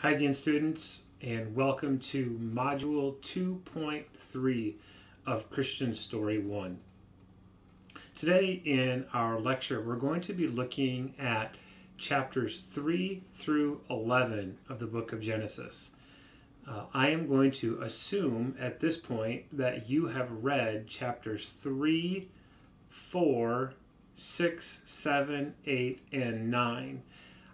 Hi again, students, and welcome to Module 2.3 of Christian Story 1. Today in our lecture, we're going to be looking at chapters 3 through 11 of the book of Genesis. I am going to assume at this point that you have read chapters 3, 4, 6, 7, 8, and 9.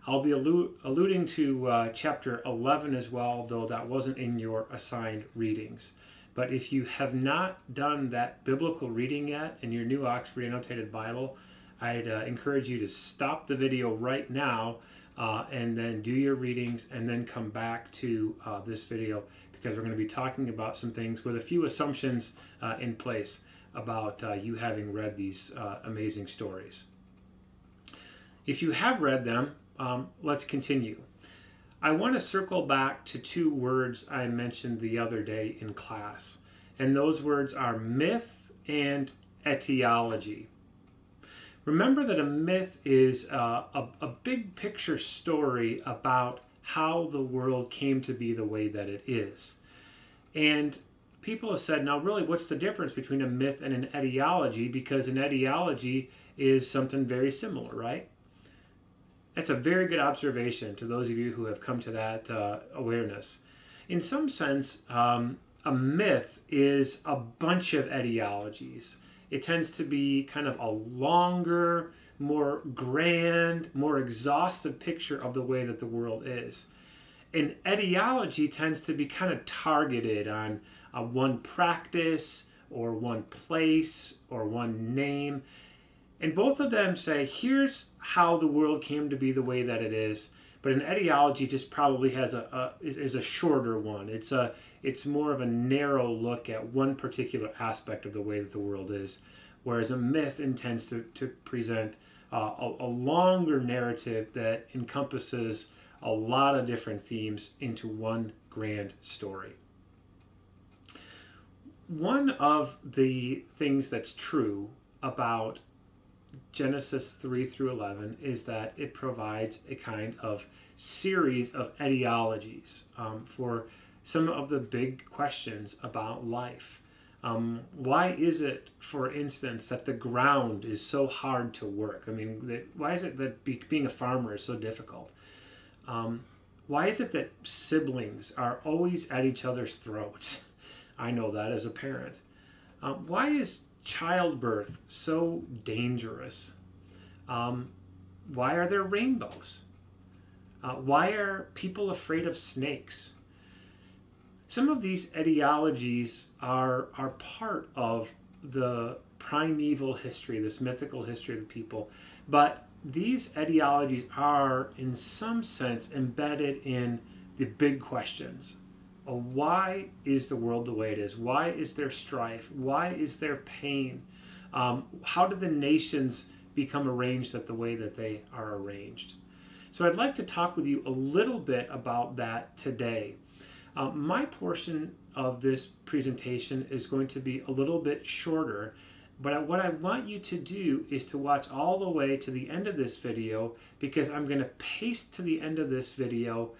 I'll be alluding to chapter 11 as well, though that wasn't in your assigned readings. But if you have not done that biblical reading yet in your New Oxford Annotated Bible, I'd encourage you to stop the video right now and then do your readings and then come back to this video, because we're going to be talking about some things with a few assumptions in place about you having read these amazing stories. If you have read them, let's continue. I want to circle back to two words I mentioned the other day in class, and those words are myth and etiology. Remember that a myth is a big picture story about how the world came to be the way that it is. And people have said, now really, what's the difference between a myth and an etiology? Because an etiology is something very similar, right? That's a very good observation to those of you who have come to that awareness. In some sense, a myth is a bunch of etiologies. It tends to be kind of a longer, more grand, more exhaustive picture of the way that the world is. An etiology tends to be kind of targeted on one practice or one place or one name. And both of them say, here's how the world came to be the way that it is. But an etiology just probably has is a shorter one. It's more of a narrow look at one particular aspect of the way that the world is. Whereas a myth intends to present a longer narrative that encompasses a lot of different themes into one grand story. One of the things that's true about Genesis 3 through 11 is that it provides a kind of series of etiologies for some of the big questions about life. Why is it, for instance, that the ground is so hard to work? I mean, why is it that being a farmer is so difficult? Why is it that siblings are always at each other's throats? I know that as a parent. Why is childbirth so dangerous? Why are there rainbows? Why are people afraid of snakes? Some of these etiologies are part of the primeval history, this mythical history of the people, but these etiologies are in some sense embedded in the big questions. Why is the world the way it is? Why is there strife? Why is there pain? How did the nations become arranged the way that they are arranged? So I'd like to talk with you a little bit about that today. My portion of this presentation is going to be a little bit shorter, but what I want you to do is to watch all the way to the end of this video, because I'm going to paste to the end of this video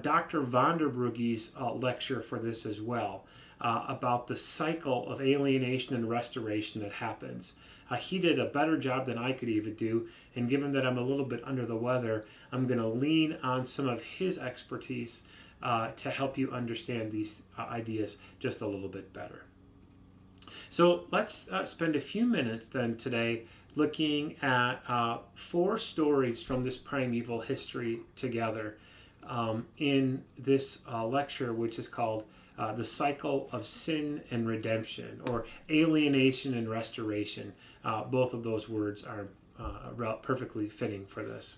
Dr. Vanderbrugge's lecture for this as well, about the cycle of alienation and restoration that happens. He did a better job than I could even do, and given that I'm a little bit under the weather, I'm going to lean on some of his expertise to help you understand these ideas just a little bit better. So let's spend a few minutes then today looking at 4 stories from this primeval history together in this lecture, which is called The Cycle of Sin and Redemption, or Alienation and Restoration. Both of those words are perfectly fitting for this.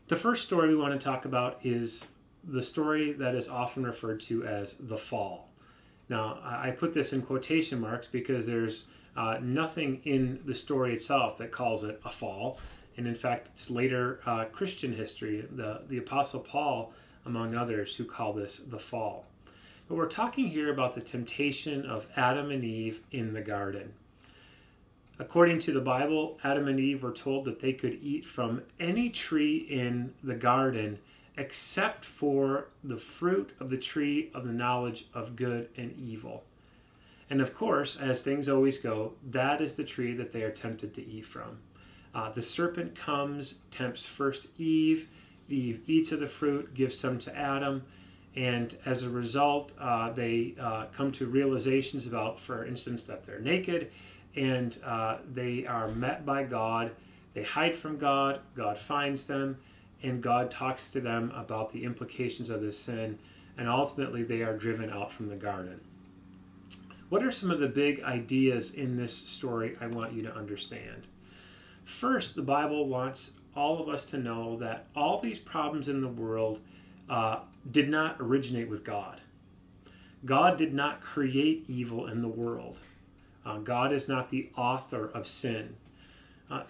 The first story we want to talk about is the story that is often referred to as the fall. Now, I put this in quotation marks because there's nothing in the story itself that calls it a fall. And in fact, it's later Christian history, the Apostle Paul, among others, who call this the fall. But we're talking here about the temptation of Adam and Eve in the garden. According to the Bible, Adam and Eve were told that they could eat from any tree in the garden except for the fruit of the tree of the knowledge of good and evil. And of course, as things always go, that is the tree that they are tempted to eat from. The serpent comes, tempts first Eve. Eve eats of the fruit, gives some to Adam. And as a result, they come to realizations about, for instance, that they're naked. And they are met by God. They hide from God. God finds them. And God talks to them about the implications of this sin. And ultimately, they are driven out from the garden. What are some of the big ideas in this story I want you to understand? First, the Bible wants all of us to know that all these problems in the world did not originate with God. God did not create evil in the world. God is not the author of sin.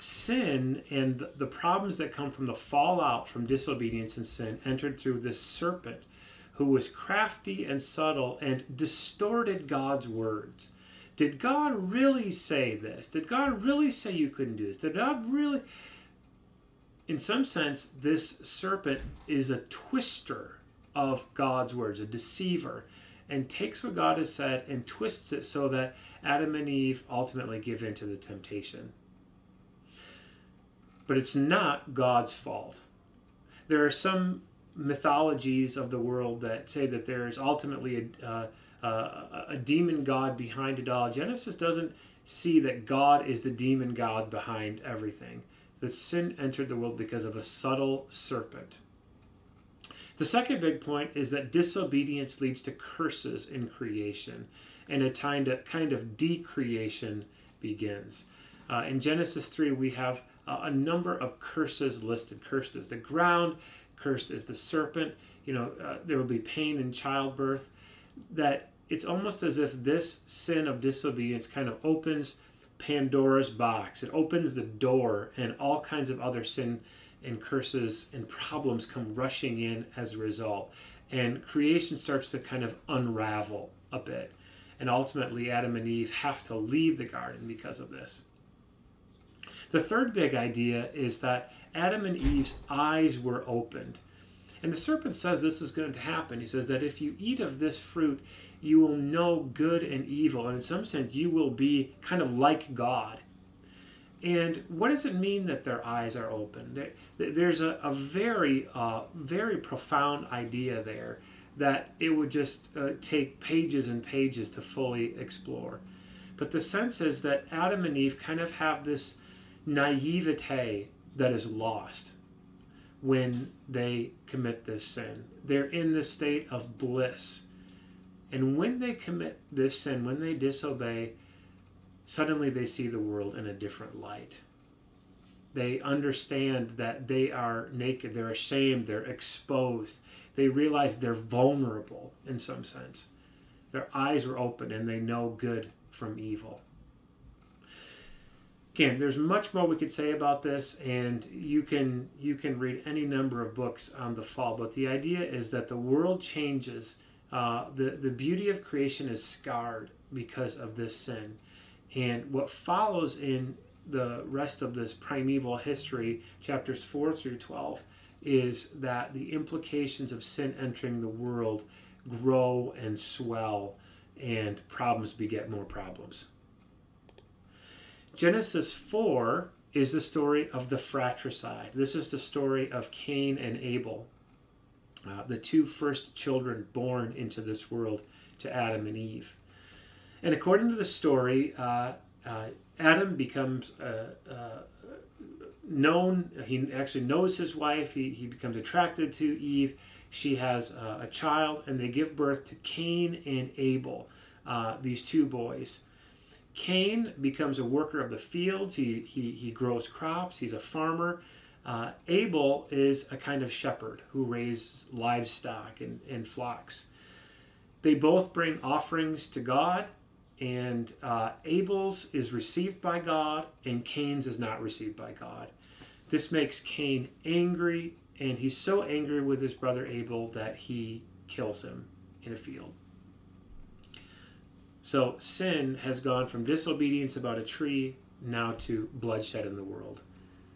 Sin and the problems that come from the fallout from disobedience and sin entered through this serpent who was crafty and subtle and distorted God's words. Did God really say this? Did God really say you couldn't do this? Did God really? In some sense, this serpent is a twister of God's words, a deceiver, and takes what God has said and twists it so that Adam and Eve ultimately give in to the temptation. But it's not God's fault. There are some mythologies of the world that say that there is ultimately a demon god behind it all. Genesis doesn't see that God is the demon god behind everything. That sin entered the world because of a subtle serpent. The second big point is that disobedience leads to curses in creation, and a kind of decreation begins. In Genesis 3, we have a number of curses listed. Cursed is the ground, cursed is the serpent. There will be pain in childbirth. That it's almost as if this sin of disobedience kind of opens Pandora's box. It opens the door, and all kinds of other sin and curses and problems come rushing in as a result. And creation starts to kind of unravel a bit. And ultimately, Adam and Eve have to leave the garden because of this. The third big idea is that Adam and Eve's eyes were opened. And the serpent says this is going to happen. He says that if you eat of this fruit, you will know good and evil. And in some sense, you will be kind of like God. And what does it mean that their eyes are open? There's a very, very profound idea there that it would just take pages and pages to fully explore. But the sense is that Adam and Eve kind of have this naivete that is lost when they commit this sin. They're in the state of bliss. And when they commit this sin, when they disobey, suddenly they see the world in a different light. They understand that they are naked, they're ashamed, they're exposed. They realize they're vulnerable in some sense. Their eyes are open and they know good from evil. Again, there's much more we could say about this, and you can read any number of books on the fall, but the idea is that the world changes. The beauty of creation is scarred because of this sin. And what follows in the rest of this primeval history, chapters 4 through 12, is that the implications of sin entering the world grow and swell, and problems beget more problems. Genesis 4 is the story of the fratricide. This is the story of Cain and Abel, the two first children born into this world to Adam and Eve. And according to the story, Adam becomes known. He actually knows his wife. He becomes attracted to Eve. She has a child, and they give birth to Cain and Abel, these two boys. Cain becomes a worker of the fields. He grows crops. He's a farmer. Abel is a kind of shepherd who raises livestock and flocks. They both bring offerings to God, and Abel's is received by God, and Cain's is not received by God. This makes Cain angry, and he's so angry with his brother Abel that he kills him in a field. So sin has gone from disobedience about a tree now to bloodshed in the world.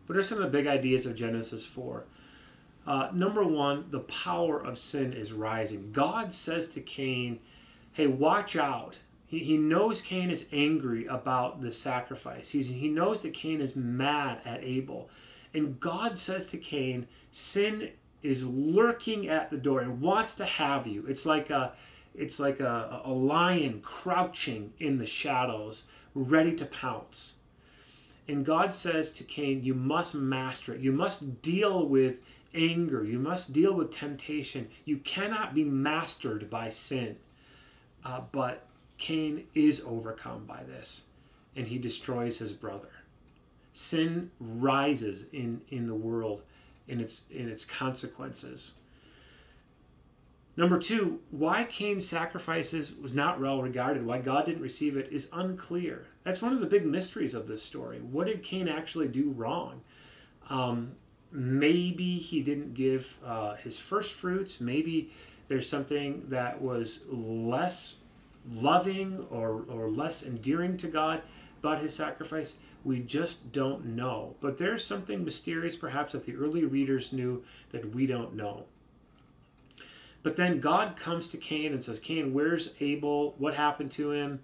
What are some of the big ideas of Genesis 4? Number one, the power of sin is rising. God says to Cain, hey, watch out. He knows Cain is angry about the sacrifice. He knows that Cain is mad at Abel. And God says to Cain, sin is lurking at the door and wants to have you. It's like a lion crouching in the shadows, ready to pounce. And God says to Cain, you must master it. You must deal with anger. You must deal with temptation. You cannot be mastered by sin. But Cain is overcome by this, and he destroys his brother. Sin rises in the world in its consequences. Number two, why Cain's sacrifices was not well regarded, why God didn't receive it, is unclear. That's one of the big mysteries of this story. What did Cain actually do wrong? Maybe he didn't give his first fruits. Maybe there's something that was less loving or less endearing to God about his sacrifice. We just don't know. But there's something mysterious perhaps that the early readers knew that we don't know. But then God comes to Cain and says, Cain, where's Abel? What happened to him?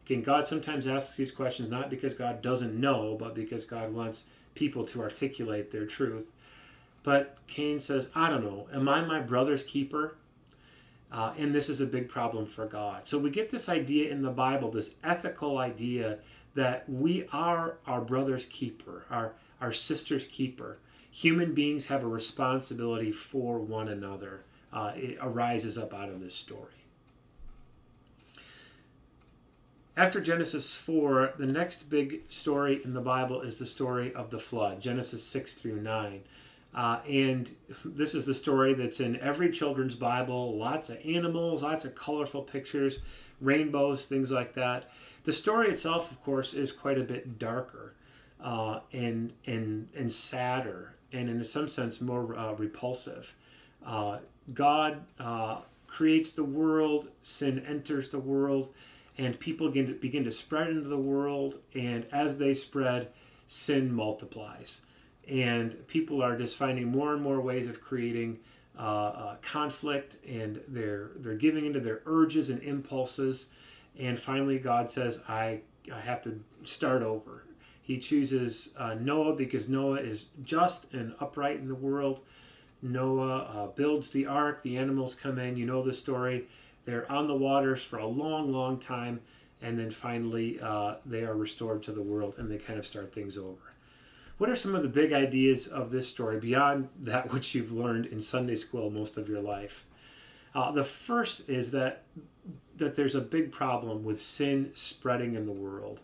Again, God sometimes asks these questions not because God doesn't know, but because God wants people to articulate their truth. But Cain says, I don't know. Am I my brother's keeper? And this is a big problem for God. So we get this idea in the Bible, this ethical idea that we are our brother's keeper, our sister's keeper. Human beings have a responsibility for one another. It arises up out of this story. After Genesis 4, the next big story in the Bible is the story of the flood, Genesis 6 through 9. And this is the story that's in every children's Bible. Lots of animals, lots of colorful pictures, rainbows, things like that. The story itself, of course, is quite a bit darker and sadder, and in some sense more repulsive. God creates the world, sin enters the world, and people begin to spread into the world, and as they spread, sin multiplies. And people are just finding more and more ways of creating conflict, and they're giving into their urges and impulses. And finally, God says, I have to start over. He chooses Noah because Noah is just and upright in the world. Noah builds the ark. The animals come in. You know the story. They're on the waters for a long, long time. And then finally, they are restored to the world, and they kind of start things over. What are some of the big ideas of this story beyond that which you've learned in Sunday school most of your life? The first is that there's a big problem with sin spreading in the world.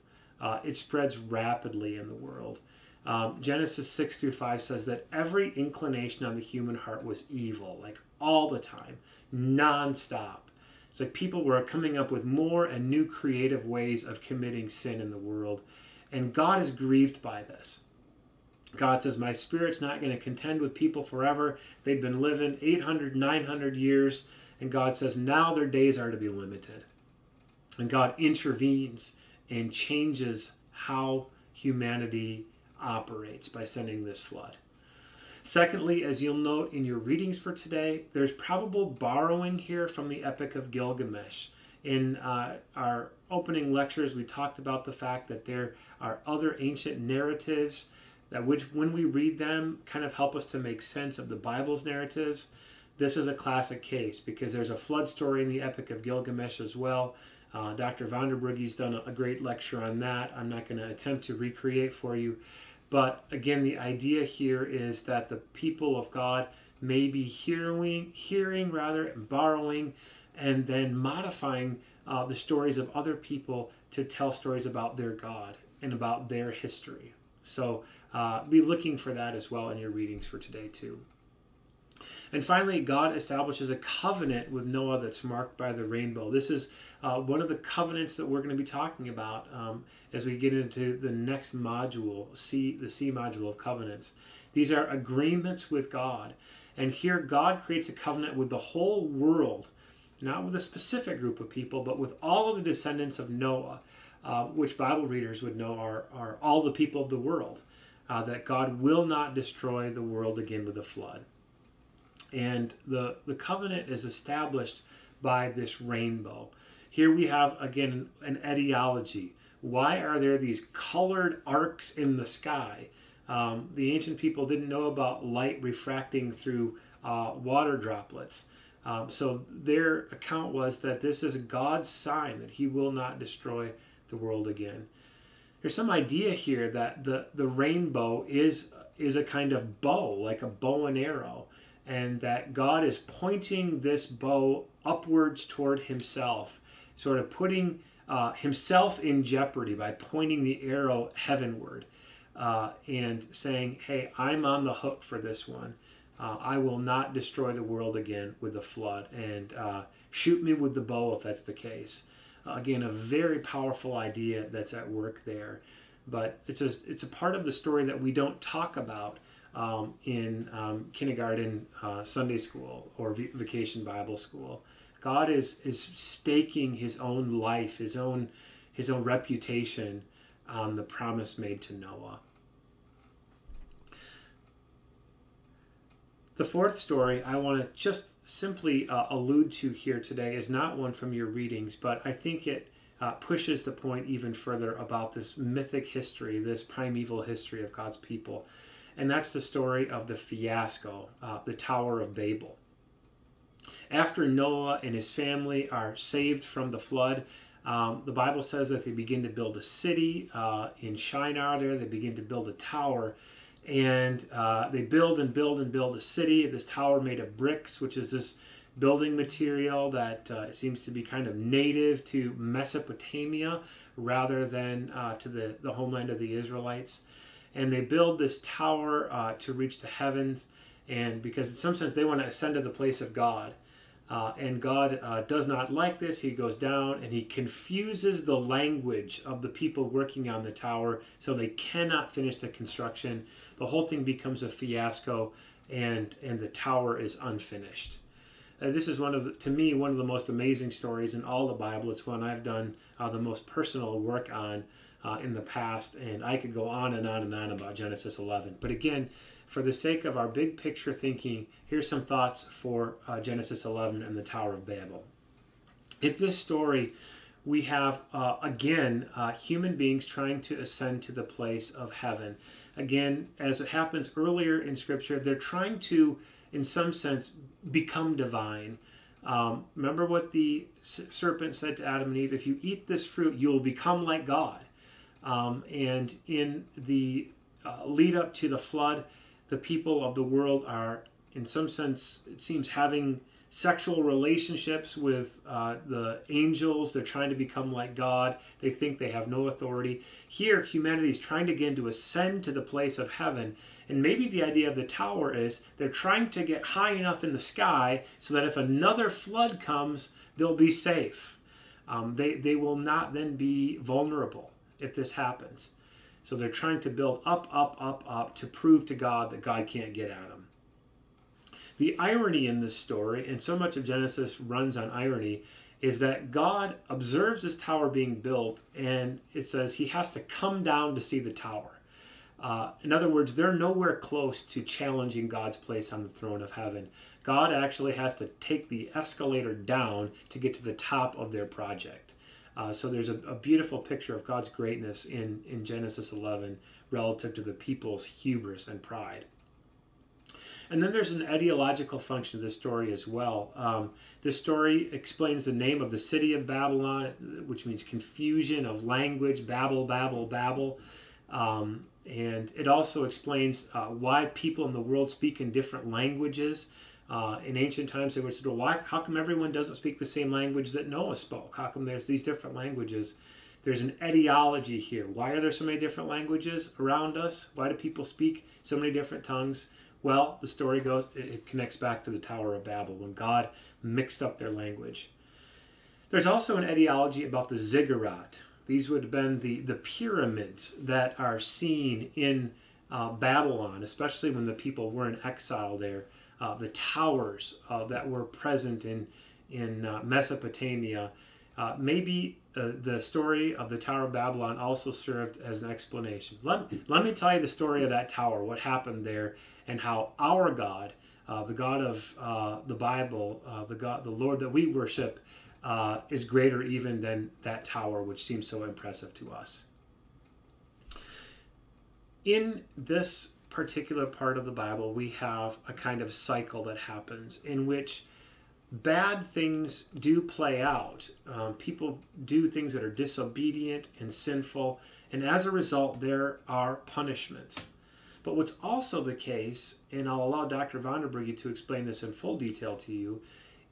It spreads rapidly in the world. Genesis 6 through 5 says that every inclination on the human heart was evil, like all the time, nonstop. It's like people were coming up with more and new creative ways of committing sin in the world. And God is grieved by this. God says, my spirit's not going to contend with people forever. They've been living 800, 900 years. And God says, now their days are to be limited. And God intervenes and changes how humanity operates by sending this flood. Secondly, as you'll note in your readings for today, there's probable borrowing here from the Epic of Gilgamesh. In our opening lectures, we talked about the fact that there are other ancient narratives that which, when we read them, kind of help us to make sense of the Bible's narratives. This is a classic case because there's a flood story in the Epic of Gilgamesh as well. Dr. Vanderbrugge's done a great lecture on that. I'm not going to attempt to recreate for you. But again, the idea here is that the people of God may be hearing and borrowing, and then modifying the stories of other people to tell stories about their God and about their history. So be looking for that as well in your readings for today too. And finally, God establishes a covenant with Noah that's marked by the rainbow. This is one of the covenants that we're going to be talking about as we get into the next module, the C module of covenants. These are agreements with God. And here God creates a covenant with the whole world, not with a specific group of people, but with all of the descendants of Noah, which Bible readers would know are all the people of the world, that God will not destroy the world again with a flood. And the covenant is established by this rainbow. Here we have, again, an etiology. Why are there these colored arcs in the sky? The ancient people didn't know about light refracting through water droplets. So their account was that this is God's sign that he will not destroy the world again. There's some idea here that the rainbow is a kind of bow, like a bow and arrow, and that God is pointing this bow upwards toward himself, sort of putting himself in jeopardy by pointing the arrow heavenward and saying, hey, I'm on the hook for this one. I will not destroy the world again with the flood, and shoot me with the bow if that's the case. Again, a very powerful idea that's at work there. But it's a part of the story that we don't talk about in kindergarten, Sunday school, or vacation Bible school. God is staking his own life, his own reputation on the promise made to Noah. The fourth story I want to just simply allude to here today is not one from your readings, but I think it pushes the point even further about this mythic history, this primeval history of God's people. And that's the story of the fiasco, the Tower of Babel. After Noah and his family are saved from the flood, the Bible says that they begin to build a city in Shinar there. They begin to build a tower. And they build and build and build a city, this tower made of bricks, which is this building material that seems to be kind of native to Mesopotamia rather than to the homeland of the Israelites. And they build this tower to reach the heavens, and because in some sense they want to ascend to the place of God. And God does not like this. He goes down and he confuses the language of the people working on the tower, so they cannot finish the construction. The whole thing becomes a fiasco, and the tower is unfinished. This is to me, one of the most amazing stories in all the Bible. It's one I've done the most personal work on in the past, and I could go on and on and on about Genesis 11. But again, for the sake of our big picture thinking, here's some thoughts for Genesis 11 and the Tower of Babel. In this story, we have, again, human beings trying to ascend to the place of heaven. Again, as it happens earlier in Scripture, they're trying to, in some sense, become divine. Remember what the serpent said to Adam and Eve, if you eat this fruit, you will become like God. And in the lead up to the flood, the people of the world are, in some sense, it seems, having sexual relationships with the angels. They're trying to become like God. They think they have no authority. Here, humanity is trying again to ascend to the place of heaven. And maybe the idea of the tower is they're trying to get high enough in the sky so that if another flood comes, they'll be safe. They will not then be vulnerable if this happens. So they're trying to build up, up, up, up to prove to God that God can't get at them. The irony in this story, and so much of Genesis runs on irony, is that God observes this tower being built, and it says he has to come down to see the tower. In other words, they're nowhere close to challenging God's place on the throne of heaven. God actually has to take the escalator down to get to the top of their project. So there's a beautiful picture of God's greatness in Genesis 11 relative to the people's hubris and pride. And then there's an ideological function of this story as well. This story explains the name of the city of Babylon, which means confusion of language, Babel, Babel, Babel. And it also explains why people in the world speak in different languages. In ancient times, they would say, well, how come everyone doesn't speak the same language that Noah spoke? How come there's these different languages? There's an etiology here. Why are there so many different languages around us? Why do people speak so many different tongues? Well, the story goes, it connects back to the Tower of Babel, when God mixed up their language. There's also an etiology about the ziggurat. These would have been the pyramids that are seen in Babylon, especially when the people were in exile there. The towers that were present in Mesopotamia. Maybe the story of the Tower of Babylon also served as an explanation. Let me tell you the story of that tower, what happened there, and how our God The God of the Bible, the Lord that we worship, is greater even than that tower, which seems so impressive to us. In this particular part of the Bible, we have a kind of cycle that happens in which bad things do play out. People do things that are disobedient and sinful, and as a result, there are punishments. But what's also the case, and I'll allow Dr. Vanderbrugge to explain this in full detail to you,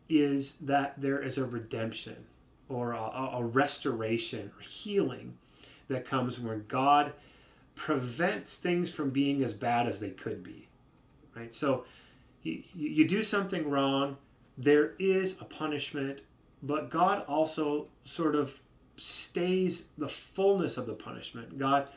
is that there is a redemption or a restoration or healing that comes when God prevents things from being as bad as they could be. Right? So you do something wrong, there is a punishment, but God also sort of stays the fullness of the punishment. God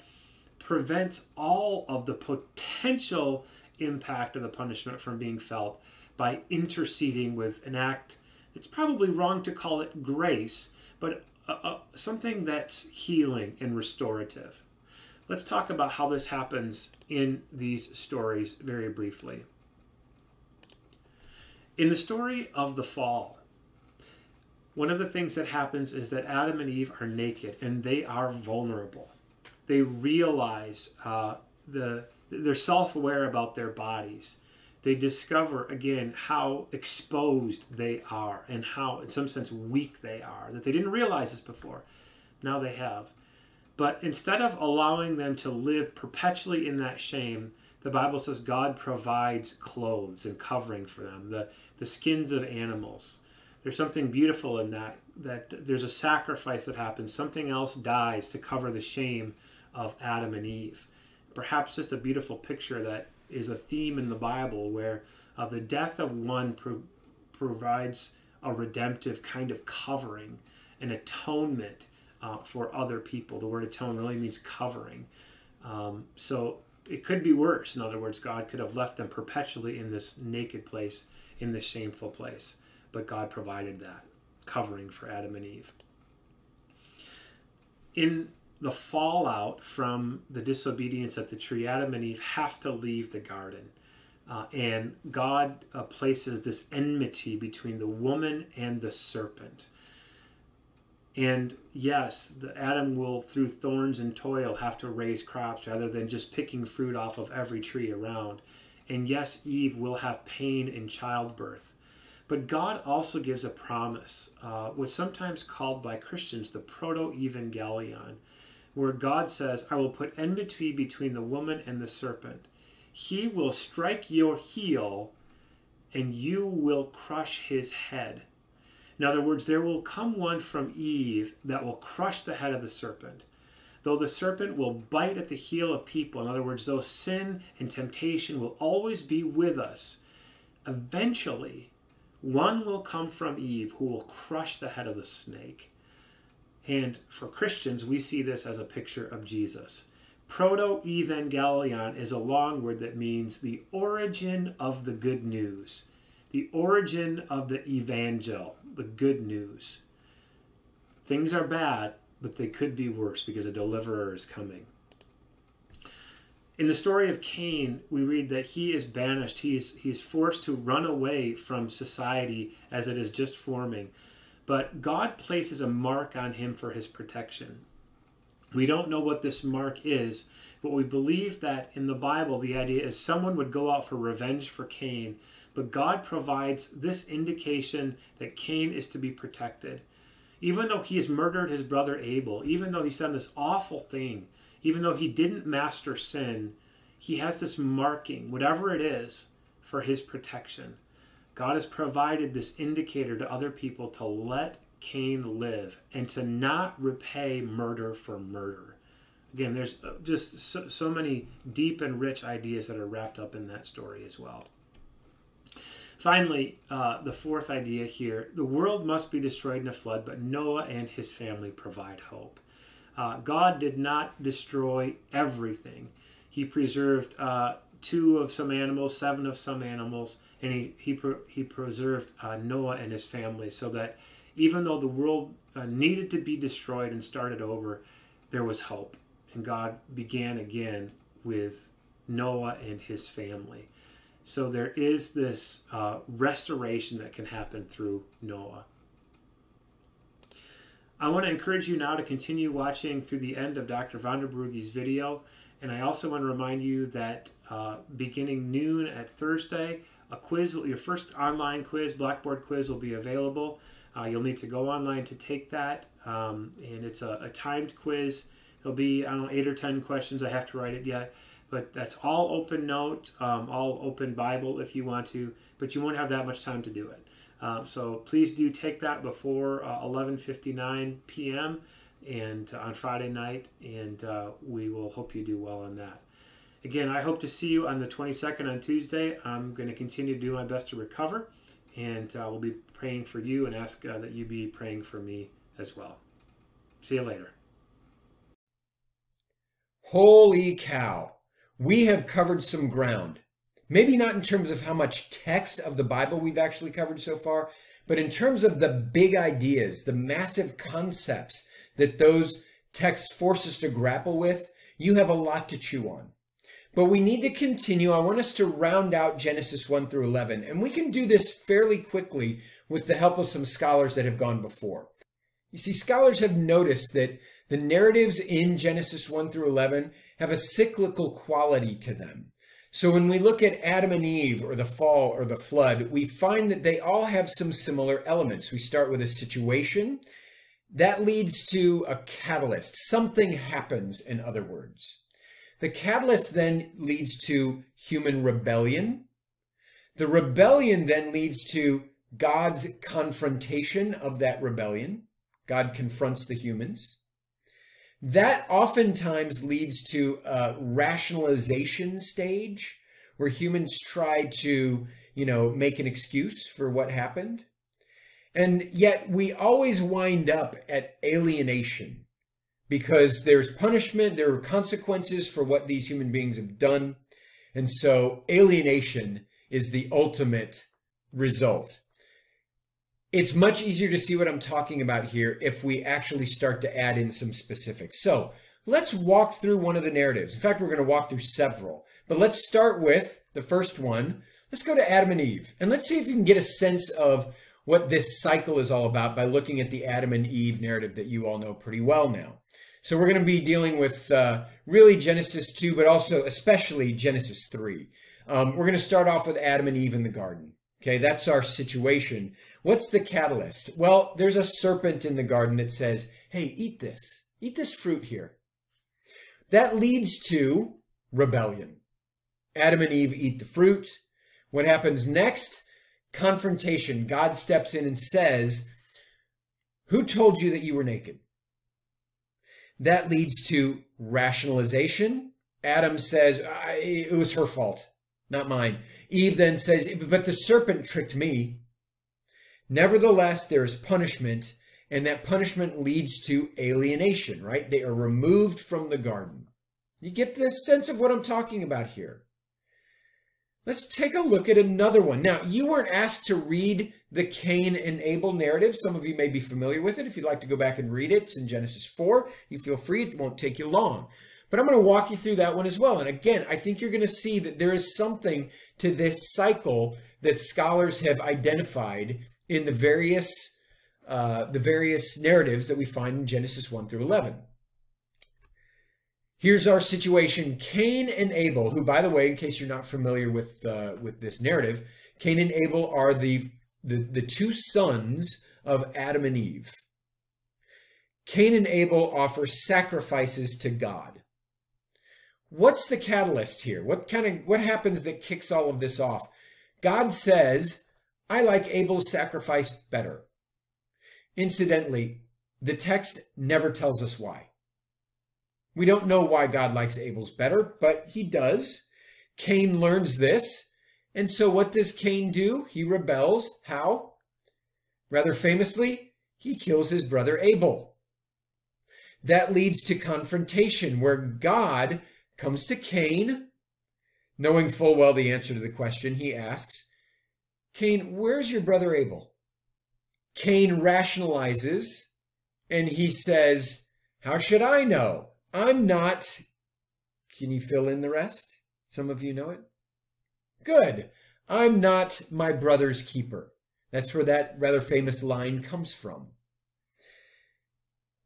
prevents all of the potential impact of the punishment from being felt by interceding with an act. It's probably wrong to call it grace, but something that's healing and restorative. Let's talk about how this happens in these stories very briefly. In the story of the fall, one of the things that happens is that Adam and Eve are naked and they are vulnerable. They realize they're self-aware about their bodies. They discover, again, how exposed they are and how, in some sense, weak they are, that they didn't realize this before. Now they have. But instead of allowing them to live perpetually in that shame, the Bible says God provides clothes and covering for them, the skins of animals. There's something beautiful in that there's a sacrifice that happens. Something else dies to cover the shame of Adam and Eve. Perhaps just a beautiful picture that is a theme in the Bible where the death of one provides a redemptive kind of covering, an atonement for other people. The word atone really means covering. So it could be worse. In other words, God could have left them perpetually in this naked place, in this shameful place. But God provided that covering for Adam and Eve. In the fallout from the disobedience of the tree, Adam and Eve have to leave the garden. And God places this enmity between the woman and the serpent. And yes, Adam will, through thorns and toil, have to raise crops rather than just picking fruit off of every tree around. And yes, Eve will have pain in childbirth. But God also gives a promise, what's sometimes called by Christians the proto-evangelion, where God says, I will put enmity between the woman and the serpent. He will strike your heel, and you will crush his head. In other words, there will come one from Eve that will crush the head of the serpent. Though the serpent will bite at the heel of people, in other words, though sin and temptation will always be with us, eventually one will come from Eve who will crush the head of the snake. And for Christians, we see this as a picture of Jesus. Proto-evangelion is a long word that means the origin of the good news, the origin of the evangel, the good news. Things are bad, but they could be worse because a deliverer is coming. In the story of Cain, we read that he is banished. He's forced to run away from society as it is just forming. But God places a mark on him for his protection. We don't know what this mark is, but we believe that in the Bible, the idea is someone would go out for revenge for Cain, but God provides this indication that Cain is to be protected. Even though he has murdered his brother Abel, even though he's done this awful thing, even though he didn't master sin, he has this marking, whatever it is, for his protection. God has provided this indicator to other people to let Cain live and to not repay murder for murder. Again, there's just so many deep and rich ideas that are wrapped up in that story as well. Finally, the fourth idea here, the world must be destroyed in a flood, but Noah and his family provide hope. God did not destroy everything. He preserved 2 of some animals, 7 of some animals, and he preserved Noah and his family so that even though the world needed to be destroyed and started over, there was hope. And God began again with Noah and his family. So there is this restoration that can happen through Noah. I want to encourage you now to continue watching through the end of Dr. Vanderbrugge's video. And I also want to remind you that beginning noon at Thursday, your first online quiz, Blackboard quiz, will be available. You'll need to go online to take that. And it's a timed quiz. It'll be, I don't know, 8 or 10 questions. I have to write it yet. But that's all open note, all open Bible if you want to. But you won't have that much time to do it. So please do take that before 11:59 p.m. and on Friday night, and we will hope you do well on that. Again, I hope to see you on the 22nd on Tuesday. I'm going to continue to do my best to recover, and we'll be praying for you and ask that you be praying for me as well. See you later. Holy cow. We have covered some ground. Maybe not in terms of how much text of the Bible we've actually covered so far, but in terms of the big ideas, the massive concepts that those texts force us to grapple with. You have a lot to chew on. But we need to continue. I want us to round out Genesis 1 through 11, and we can do this fairly quickly with the help of some scholars that have gone before. You see, scholars have noticed that the narratives in Genesis 1 through 11 have a cyclical quality to them. So when we look at Adam and Eve, or the fall, or the flood, we find that they all have some similar elements. We start with a situation. That leads to a catalyst. Something happens, in other words. The catalyst then leads to human rebellion. The rebellion then leads to God's confrontation of that rebellion. God confronts the humans. That oftentimes leads to a rationalization stage where humans try to, make an excuse for what happened. And yet we always wind up at alienation because there's punishment, there are consequences for what these human beings have done. And so alienation is the ultimate result. It's much easier to see what I'm talking about here if we actually start to add in some specifics. So let's walk through one of the narratives. In fact, we're going to walk through several. But let's start with the first one. Let's go to Adam and Eve. And let's see if you can get a sense of what this cycle is all about by looking at the Adam and Eve narrative that you all know pretty well now. So we're going to be dealing with really Genesis 2, but also especially Genesis 3. We're going to start off with Adam and Eve in the garden. Okay, that's our situation. What's the catalyst? Well, there's a serpent in the garden that says, hey, eat this fruit here. That leads to rebellion. Adam and Eve eat the fruit. What happens next? Confrontation. God steps in and says, who told you that you were naked? That leads to rationalization. Adam says, it was her fault, not mine. Eve then says, but the serpent tricked me. Nevertheless, there is punishment, and that punishment leads to alienation, right? They are removed from the garden. You get this sense of what I'm talking about here. Let's take a look at another one. Now, you weren't asked to read the Cain and Abel narrative. Some of you may be familiar with it. If you'd like to go back and read it, it's in Genesis 4. You feel free. It won't take you long. But I'm going to walk you through that one as well. And again, I think you're going to see that there is something to this cycle that scholars have identified in the various narratives that we find in Genesis 1 through 11. Here's our situation. Cain and Abel, who, by the way, in case you're not familiar with this narrative, Cain and Abel are the two sons of Adam and Eve. Cain and Abel offer sacrifices to God. What's the catalyst here? What happens that kicks all of this off? God says, I like Abel's sacrifice better. Incidentally, the text never tells us why. We don't know why God likes Abel's better, but he does. Cain learns this. And so what does Cain do? He rebels. How? Rather famously, he kills his brother Abel. That leads to confrontation, where God comes to Cain, knowing full well the answer to the question. He asks, Cain, where's your brother Abel? Cain rationalizes, and he says, how should I know? I'm not. Can you fill in the rest? Some of you know it. Good. I'm not my brother's keeper. That's where that rather famous line comes from.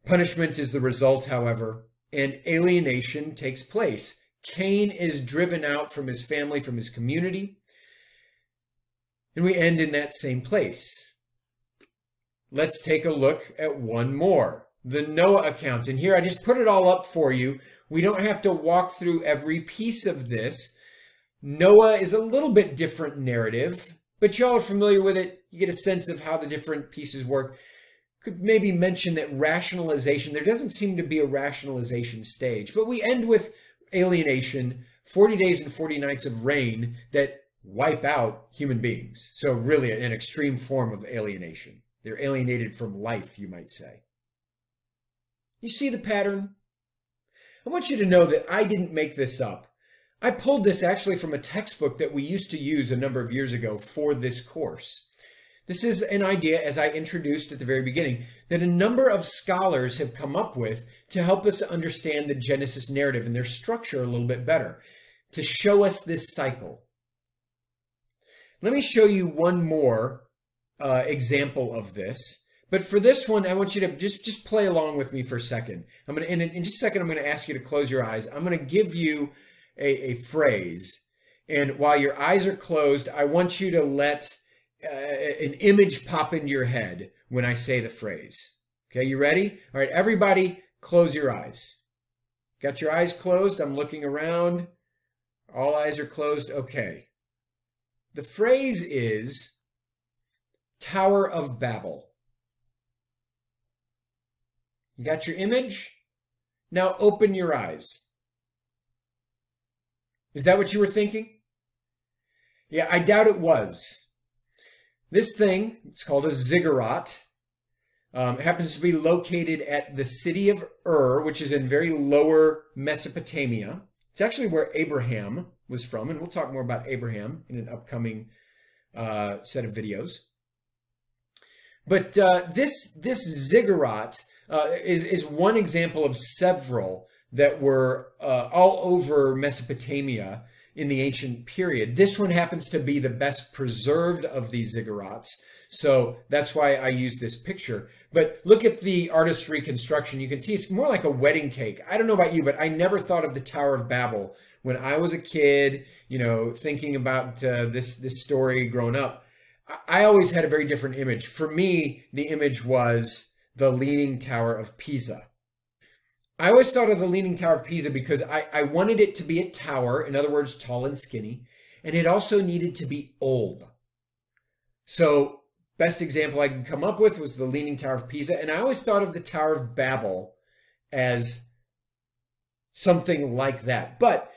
Punishment is the result, however, and alienation takes place. Cain is driven out from his family, from his community, and we end in that same place. Let's take a look at one more, the Noah account. And here I just put it all up for you. We don't have to walk through every piece of this. Noah is a little bit different narrative, but y'all are familiar with it. You get a sense of how the different pieces work. Could maybe mention that rationalization, there doesn't seem to be a rationalization stage, but we end with alienation, 40 days and 40 nights of rain that wipe out human beings. So really an extreme form of alienation. They're alienated from life, you might say. You see the pattern? I want you to know that I didn't make this up. I pulled this actually from a textbook that we used to use a number of years ago for this course. This is an idea, as I introduced at the very beginning, that a number of scholars have come up with to help us understand the Genesis narrative and their structure a little bit better, to show us this cycle. Let me show you one more example of this. But for this one, I want you to just play along with me for a second. In just a second, I'm going to ask you to close your eyes. I'm going to give you a phrase. And while your eyes are closed, I want you to let an image pop into your head when I say the phrase. Okay, you ready? All right, everybody, close your eyes. Got your eyes closed? I'm looking around. All eyes are closed. Okay. The phrase is Tower of Babel. You got your image? Now open your eyes. Is that what you were thinking? Yeah, I doubt it was. This thing, it's called a ziggurat. It happens to be located at the city of Ur, which is in very lower Mesopotamia. It's actually where Abraham was from, and we'll talk more about Abraham in an upcoming set of videos. But this ziggurat is one example of several that were all over Mesopotamia in the ancient period. This one happens to be the best preserved of these ziggurats, so that's why I use this picture. But look at the artist's reconstruction. You can see it's more like a wedding cake. I don't know about you, but I never thought of the Tower of Babel when I was a kid, you know, thinking about this story growing up. I always had a very different image. For me, the image was the Leaning Tower of Pisa. I always thought of the Leaning Tower of Pisa because I wanted it to be a tower, in other words, tall and skinny, and it also needed to be old. So, best example I could come up with was the Leaning Tower of Pisa, and I always thought of the Tower of Babel as something like that. But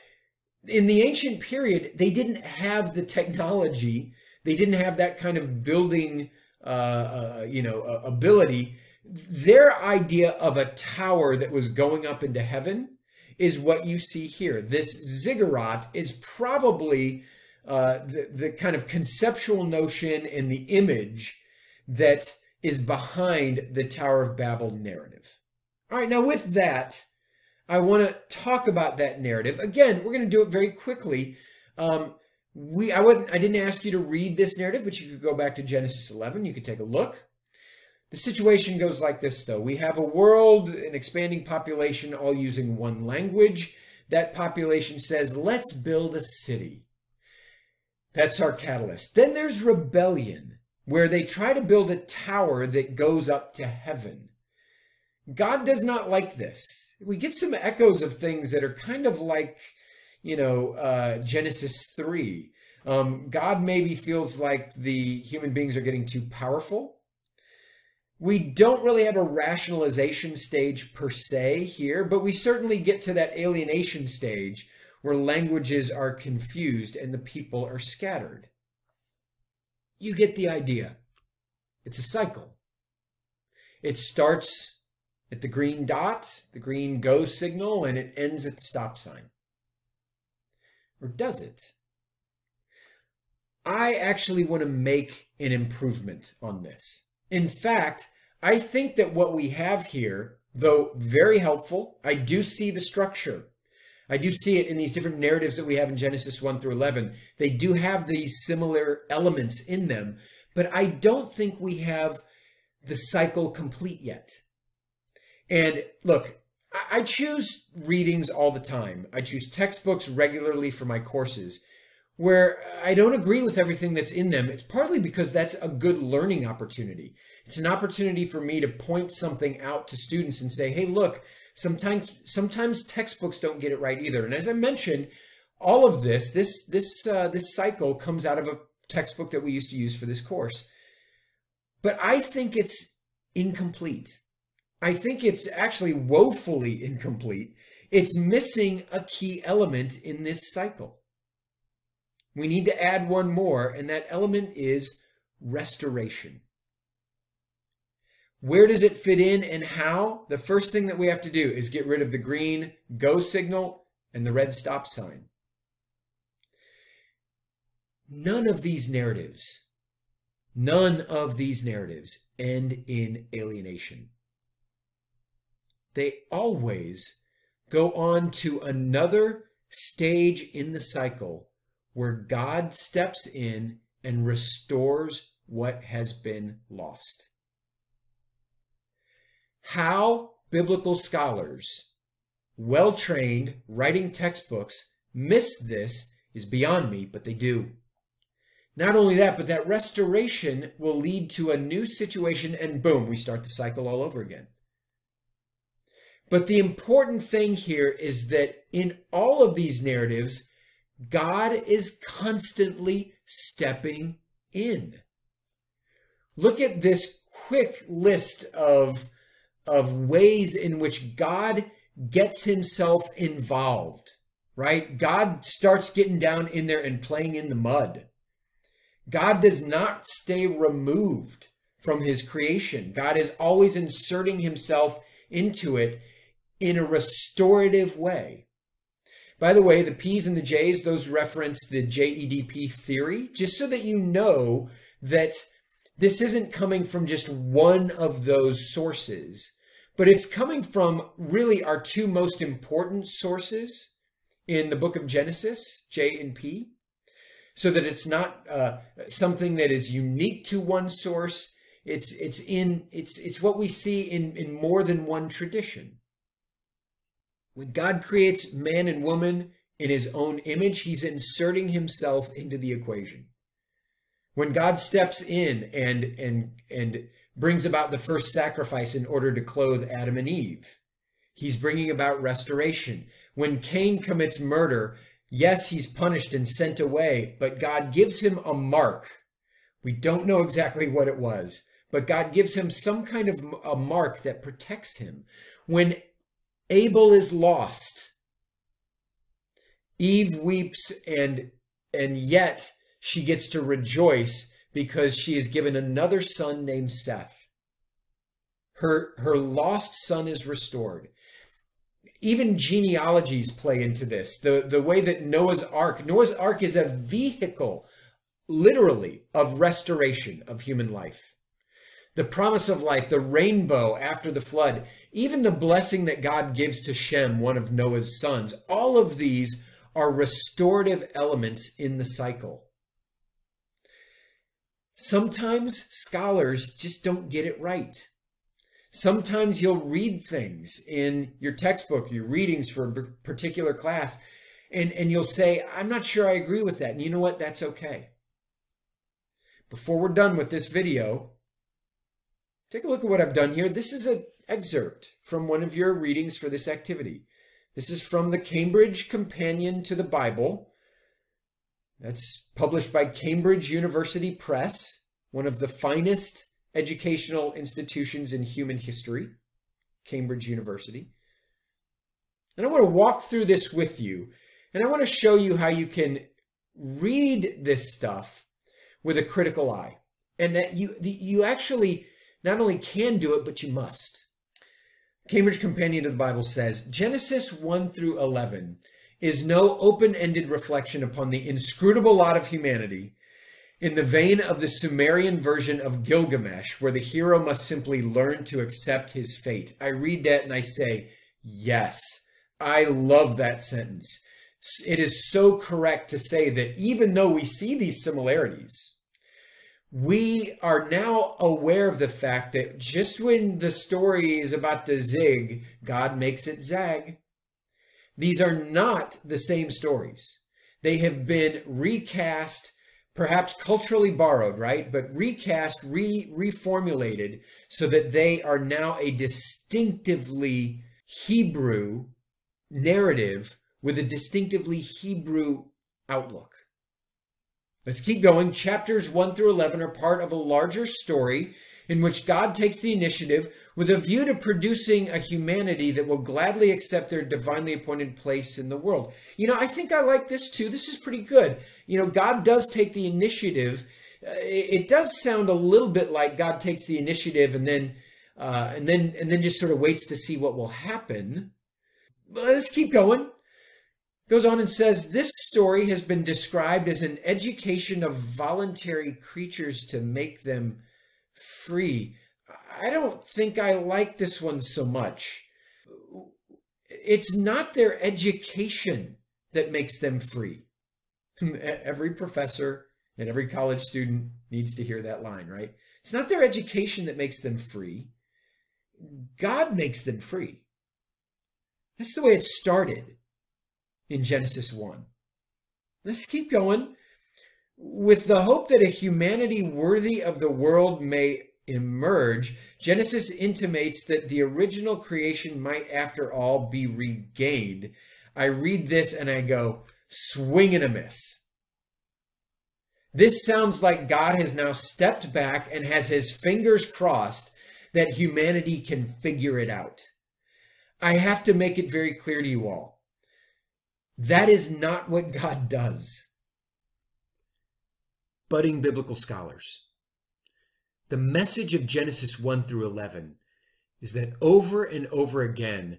in the ancient period, they didn't have the technology, they didn't have that kind of building, ability. Their idea of a tower that was going up into heaven is what you see here. This ziggurat is probably the kind of conceptual notion and the image that is behind the Tower of Babel narrative. All right, now with that, I want to talk about that narrative. Again, we're going to do it very quickly. I didn't ask you to read this narrative, but you could go back to Genesis 11. You could take a look. The situation goes like this, though. We have a world, an expanding population, all using one language. That population says, let's build a city. That's our catalyst. Then there's rebellion, where they try to build a tower that goes up to heaven. God does not like this. We get some echoes of things that are kind of like, Genesis 3. God maybe feels like the human beings are getting too powerful. We don't really have a rationalization stage per se here, but we certainly get to that alienation stage where languages are confused and the people are scattered. You get the idea. It's a cycle. It starts at the green dot, the green go signal, and it ends at the stop sign. Or does it? I actually want to make an improvement on this. In fact, I think that what we have here, though very helpful, I do see the structure. I do see it in these different narratives that we have in Genesis 1 through 11. They do have these similar elements in them, but I don't think we have the cycle complete yet. And look, I choose readings all the time. I choose textbooks regularly for my courses where I don't agree with everything that's in them. It's partly because that's a good learning opportunity. It's an opportunity for me to point something out to students and say, hey, look, sometimes textbooks don't get it right either. And as I mentioned, all of this cycle comes out of a textbook that we used to use for this course. But I think it's incomplete. I think it's actually woefully incomplete. It's missing a key element in this cycle. We need to add one more, and that element is restoration. Where does it fit in and how? The first thing that we have to do is get rid of the green go signal and the red stop sign. None of these narratives end in alienation. They always go on to another stage in the cycle where God steps in and restores what has been lost. How biblical scholars, well-trained, writing textbooks, miss this is beyond me, but they do. Not only that, but that restoration will lead to a new situation, and boom, we start the cycle all over again. But the important thing here is that in all of these narratives, God is constantly stepping in. Look at this quick list of ways in which God gets himself involved, right? God starts getting down in there and playing in the mud. God does not stay removed from his creation. God is always inserting himself into it in a restorative way. By the way, the P's and the J's, those reference the JEDP theory, just so that you know that this isn't coming from just one of those sources, but it's coming from really our two most important sources in the book of Genesis, J and P, so that it's not something that is unique to one source. It's what we see in more than one tradition. When God creates man and woman in his own image, he's inserting himself into the equation. When God steps in and brings about the first sacrifice in order to clothe Adam and Eve, he's bringing about restoration. When Cain commits murder, yes, he's punished and sent away, but God gives him a mark. We don't know exactly what it was, but God gives him some kind of a mark that protects him. When Abel is lost, Eve weeps, and yet she gets to rejoice because she is given another son named Seth. Her lost son is restored. Even genealogies play into this. The way that Noah's Ark is a vehicle, literally, of restoration of human life. The promise of life, the rainbow after the flood, even the blessing that God gives to Shem, one of Noah's sons, all of these are restorative elements in the cycle. Sometimes scholars just don't get it right. Sometimes you'll read things in your textbook, your readings for a particular class, and you'll say, I'm not sure I agree with that. And you know what? That's okay. Before we're done with this video, take a look at what I've done here. This is an excerpt from one of your readings for this activity. This is from the Cambridge Companion to the Bible. That's published by Cambridge University Press, one of the finest educational institutions in human history, Cambridge University. And I want to walk through this with you, and I want to show you how you can read this stuff with a critical eye, and that you actually not only can do it, but you must. Cambridge Companion to the Bible says, Genesis 1 through 11 is no open-ended reflection upon the inscrutable lot of humanity in the vein of the Sumerian version of Gilgamesh, where the hero must simply learn to accept his fate. I read that and I say, yes, I love that sentence. It is so correct to say that even though we see these similarities, we are now aware of the fact that just when the story is about to zig, God makes it zag. These are not the same stories. They have been recast, perhaps culturally borrowed, right? But recast, reformulated so that they are now a distinctively Hebrew narrative with a distinctively Hebrew outlook. Let's keep going. Chapters 1 through 11 are part of a larger story in which God takes the initiative with a view to producing a humanity that will gladly accept their divinely appointed place in the world. I think I like this too. This is pretty good. God does take the initiative. It does sound a little bit like God takes the initiative and then just sort of waits to see what will happen. Let's keep going. Goes on and says, this story has been described as an education of voluntary creatures to make them free. I don't think I like this one so much. It's not their education that makes them free. Every professor and every college student needs to hear that line, right? It's not their education that makes them free. God makes them free. That's the way it started in Genesis 1. Let's keep going. With the hope that a humanity worthy of the world may emerge, Genesis intimates that the original creation might, after all, be regained. I read this and I go, swing and a miss. This sounds like God has now stepped back and has his fingers crossed that humanity can figure it out. I have to make it very clear to you all. That is not what God does. Budding biblical scholars, the message of Genesis 1 through 11 is that over and over again,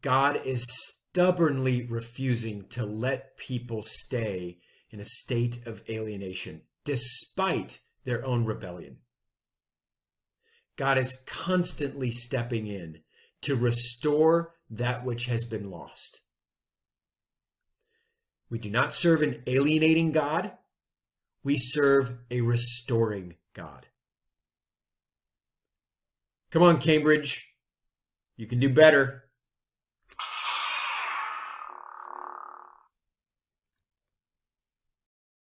God is stubbornly refusing to let people stay in a state of alienation, despite their own rebellion. God is constantly stepping in to restore that which has been lost. We do not serve an alienating God. We serve a restoring God. Come on, Cambridge. You can do better.